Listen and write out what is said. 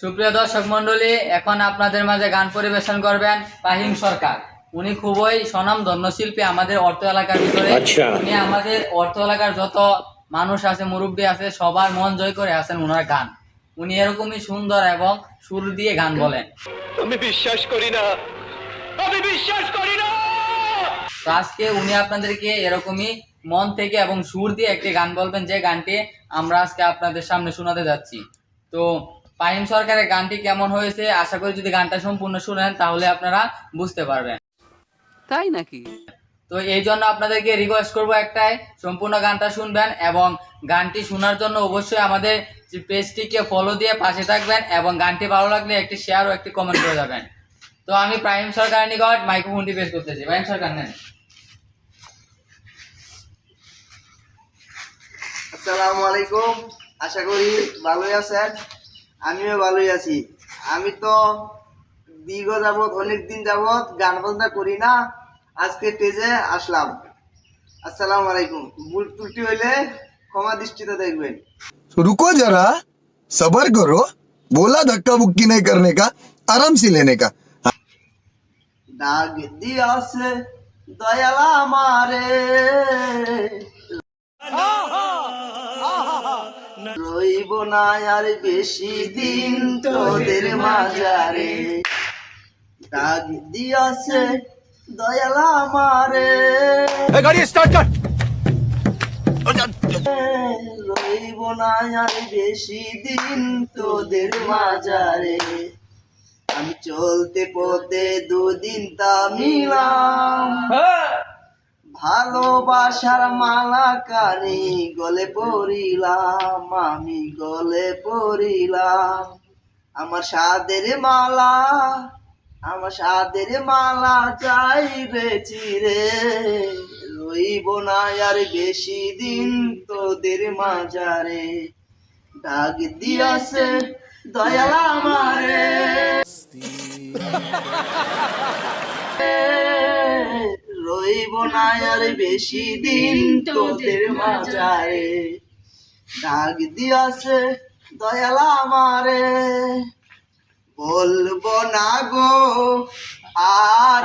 সুপ্রিয় দর্শক মন্ডলী, এখন আপনাদের মাঝে গান পরিবেশন করবেন ফাহিম সরকার। উনি খুবই স্বনামধন্য শিল্পী আমাদের অর্থ এলাকার ভিতরে। উনি আমাদের অর্থ এলাকার যত মানুষ আছে, মুরব্বী আছে, সবার মন জয় করে আছেন ওনার গান। উনি এরকমই সুন্দর এবং সুর দিয়ে গান বলেন। আমি বিশ্বাস করি না। তো আজকে উনি আপনাদেরকে এরকমই মন থেকে এবং সুর দিয়ে একটি গান বলবেন, যে গানটি আমরা আজকে আপনাদের সামনে শোনাতে যাচ্ছি। তো ফাহিম সরকারের গানটি কেমন হয়েছে, আশা করি যদি গানটা সম্পূর্ণ শুনেন তাহলে আপনারা বুঝতে পারবেন। তাই নাকি? তো এই জন্য আপনাদেরকে রিকোয়েস্ট করবো একটাই, সম্পূর্ণ গানটা শুনবেন এবং গানটি শোনার জন্য অবশ্যই আমাদের পেজটিকে ফলো দিয়ে পাশে থাকবেন এবং গানটি ভালো লাগলে একটি শেয়ার ও একটি কমেন্ট করে যাবেন। তো আমি ফাহিম সরকারের নিকট মাইক্রোফোনটি পেশ করতেছি। ফাহিম সরকার নেন। আসসালামু আলাইকুম, আশা করি ভালোই আছেন। আমিও ভালোই আছি। আমি তো দীর্ঘ যাবৎ অনেকদিন যাবৎ গান বাজনা করি না, আজকে স্টেজে আসলাম। আসসালামু আলাইকুম। ভুল ত্রুটি হইলে ক্ষমা দৃষ্টিতে দেখবেন। रुको जरा, सबर करो। बोला धक्का बुक्की नहीं करने का, आराम से लेने का। ডাক দিয়াছে দয়াল আমারে, রইব না আর বেশি দিন তোদের মাঝারে। ডাক দিয়াছে দয়াল আমারে, গাড়ি স্টার্ট কর। রইব না আর বেশি দিন তোদের মাঝারে। আমি চলতে পথে দুদিন তামিলাম, ভালোবাসার মালা কানি গলে পরিলাম, আমি গলে পরিলাম। আমার সাদের মালা চাই রে চিরে, রইব না আর বেশি দিন তোদের মাঝারে। ডাক দিয়াছে দয়াল আমারে, রইব না আর বেশি দিন তোদের মাঝারে। ডাক দিয়াছে দয়াল আমারে, বলবো না গো আর